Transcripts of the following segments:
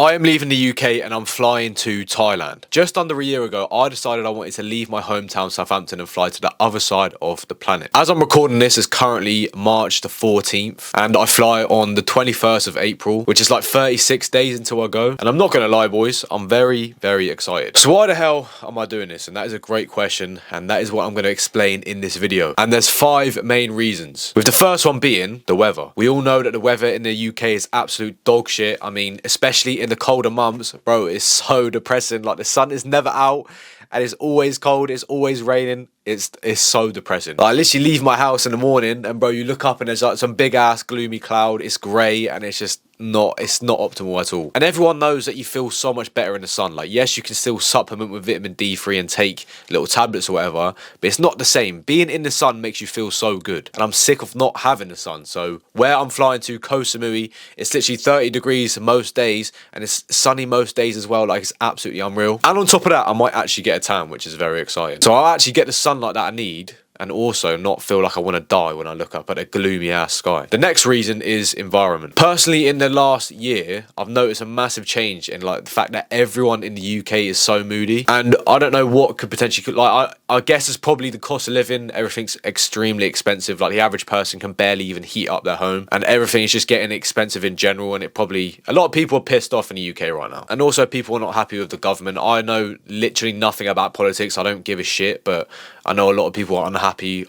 I am leaving the UK and I'm flying to Thailand. Just under a year ago, I decided I wanted to leave my hometown Southampton and fly to the other side of the planet. As I'm recording this, it's currently March the 14th and I fly on the 21st of April, which is like 36 days until I go. And I'm not going to lie, boys, I'm very, very excited. So why the hell am I doing this? And that is a great question, and that is what I'm going to explain in this video. And there's 5 main reasons. With the first one being the weather. We all know that the weather in the UK is absolute dog shit. I mean, especially in the colder months, bro, it's so depressing. Like, the sun is never out and it's always cold, it's always raining. It's so depressing. Like, I literally leave my house in the morning and bro, you look up and there's like some big ass gloomy cloud. It's grey and it's just not optimal at all. And everyone knows that you feel so much better in the sun. Like, yes, you can still supplement with vitamin D3 and take little tablets or whatever, but it's not the same. Being in the sun makes you feel so good. And I'm sick of not having the sun. So where I'm flying to, Koh Samui, it's literally 30 degrees most days and it's sunny most days as well. Like, it's absolutely unreal. And on top of that, I might actually get a tan, which is very exciting. So I'll actually get the sunlight that I need and also not feel like I want to die when I look up at a gloomy ass sky. The next reason is environment. Personally, in the last year, I've noticed a massive change in like the fact that everyone in the UK is so moody, and I don't know what could potentially, like, I guess it's probably the cost of living. Everything's extremely expensive. Like, the average person can barely even heat up their home, and everything is just getting expensive in general, and a lot of people are pissed off in the UK right now. And also, people are not happy with the government. I know literally nothing about politics. I don't give a shit, but I know a lot of people are unhappy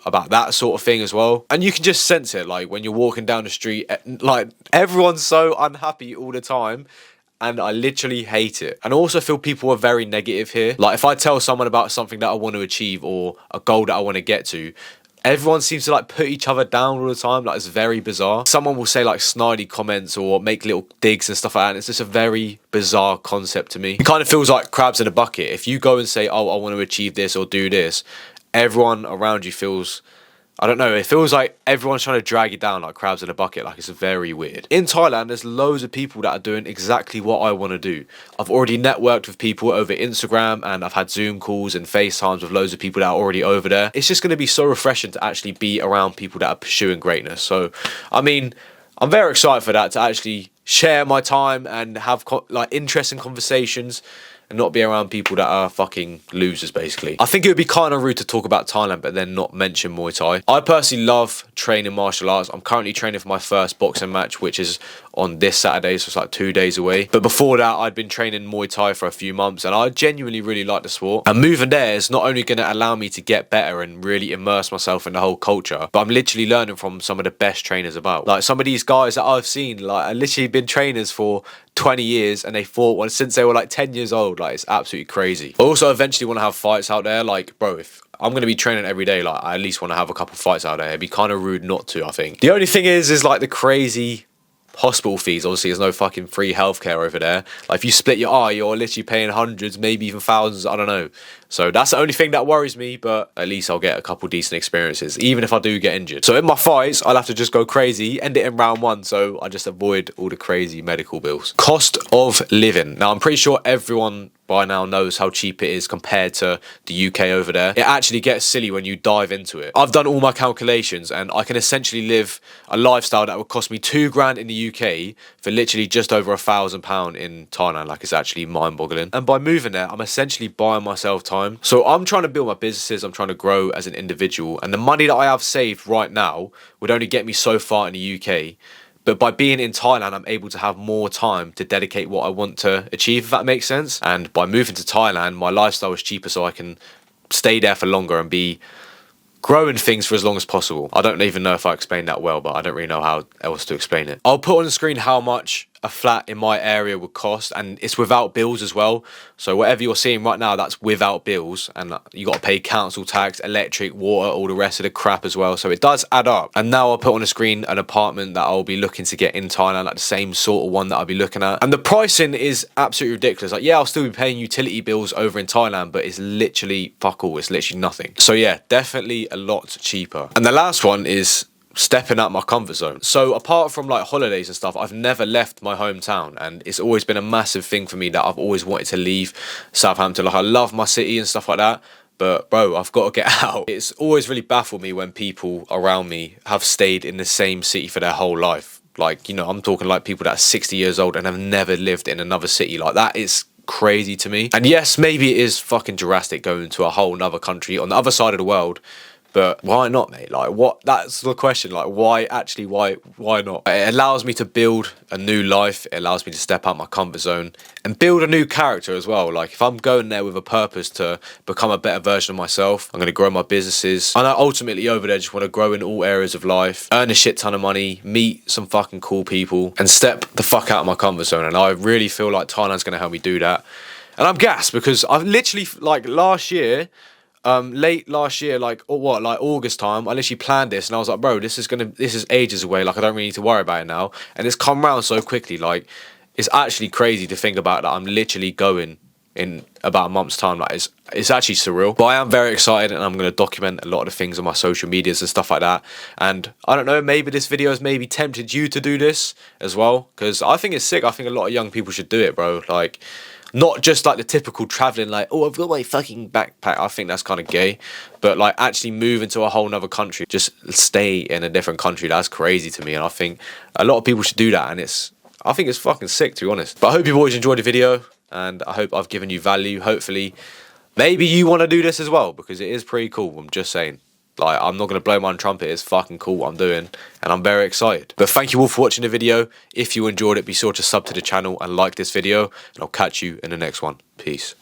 about that sort of thing as well. And you can just sense it, like, when you're walking down the street, like, everyone's so unhappy all the time. And I literally hate it. And I also feel people are very negative here. Like, if I tell someone about something that I want to achieve or a goal that I want to get to, everyone seems to like put each other down all the time. Like, it's very bizarre. Someone will say like snidey comments or make little digs and stuff like that, and it's just a very bizarre concept to me. It kind of feels like crabs in a bucket. If you go and say, oh, I want to achieve this or do this, everyone around you feels, I don't know, it feels like everyone's trying to drag you down like crabs in a bucket. Like, it's very weird. In Thailand, there's loads of people that are doing exactly what I want to do. I've already networked with people over Instagram, and I've had Zoom calls and FaceTimes with loads of people that are already over there. It's just going to be so refreshing to actually be around people that are pursuing greatness. So, I mean, I'm very excited for that, to actually share my time and have like interesting conversations and not be around people that are fucking losers, basically. I think it would be kind of rude to talk about Thailand but then not mention Muay Thai. I personally love training martial arts. I'm currently training for my first boxing match, which is on this Saturday, so it's like 2 days away. But before that, I'd been training Muay Thai for a few months, and I genuinely really like the sport. And moving there is not only going to allow me to get better and really immerse myself in the whole culture, but I'm literally learning from some of the best trainers about. Like, some of these guys that I've seen, like, I've literally been trainers for 20 years and they fought one since they were like 10 years old. Like, it's absolutely crazy. I also eventually want to have fights out there. Like, bro, if I'm going to be training every day, like, I at least want to have a couple fights out there. It'd be kind of rude not to, I think. The only thing is like the crazy hospital fees. Obviously, there's no fucking free healthcare over there. Like, if you split your eye, you're literally paying hundreds, maybe even thousands, I don't know. So that's the only thing that worries me, but at least I'll get a couple decent experiences, even if I do get injured. So in my fights, I'll have to just go crazy, end it in round 1, so I just avoid all the crazy medical bills. Cost of living. Now, I'm pretty sure everyone by now knows how cheap it is compared to the UK over there. It actually gets silly when you dive into it. I've done all my calculations and I can essentially live a lifestyle that would cost me £2,000 in the UK for literally just over £1,000 in Thailand. Like, it's actually mind-boggling. And by moving there, I'm essentially buying myself time. So I'm trying to build my businesses, I'm trying to grow as an individual, and the money that I have saved right now would only get me so far in the UK. But by being in Thailand, I'm able to have more time to dedicate what I want to achieve, if that makes sense. And by moving to Thailand, my lifestyle is cheaper, so I can stay there for longer and be growing things for as long as possible. I don't even know if I explained that well, but I don't really know how else to explain it. I'll put on the screen how much a flat in my area would cost, and it's without bills as well. So whatever you're seeing right now, that's without bills, and you got to pay council tax, electric, water, all the rest of the crap as well. So it does add up. And now I'll put on the screen an apartment that I'll be looking to get in Thailand, like the same sort of one that I'll be looking at. And the pricing is absolutely ridiculous. Like, yeah, I'll still be paying utility bills over in Thailand, but it's literally fuck all. It's literally nothing. So yeah, definitely a lot cheaper. And the last one is stepping out my comfort zone. So apart from like holidays and stuff, I've never left my hometown, and it's always been a massive thing for me that I've always wanted to leave Southampton. Like, I love my city and stuff like that, but bro, I've got to get out. It's always really baffled me when people around me have stayed in the same city for their whole life. Like, you know, I'm talking like people that are 60 years old and have never lived in another city. Like, that is crazy to me. And yes, maybe it is fucking drastic going to a whole nother country on the other side of the world, but why not, mate? Like, what? That's the question. Like, why not? It allows me to build a new life. It allows me to step out my comfort zone and build a new character as well. Like, if I'm going there with a purpose to become a better version of myself, I'm going to grow my businesses. And I ultimately over there just want to grow in all areas of life, earn a shit ton of money, meet some fucking cool people, and step the fuck out of my comfort zone. And I really feel like Thailand's going to help me do that. And I'm gassed because I've literally, like, late last year, like, or what, like August time, I literally planned this and I was like, bro, this is ages away, like, I don't really need to worry about it now. And it's come round so quickly. Like, it's actually crazy to think about that I'm literally going in about a month's time. Like, it's actually surreal, but I am very excited, and I'm going to document a lot of the things on my social medias and stuff like that. And I don't know, maybe this video has maybe tempted you to do this as well, because I think it's sick. I think a lot of young people should do it, bro. Like, not just like the typical traveling, like, oh, I've got my fucking backpack. I think that's kind of gay. But like, actually move into a whole nother country, just stay in a different country. That's crazy to me. And I think a lot of people should do that. And I think it's fucking sick, to be honest. But I hope you've always enjoyed the video, and I hope I've given you value. Hopefully, maybe you want to do this as well, because it is pretty cool. I'm just saying. Like, I'm not going to blow my own trumpet. It's fucking cool what I'm doing, and I'm very excited. But thank you all for watching the video. If you enjoyed it, be sure to sub to the channel and like this video, and I'll catch you in the next one. Peace.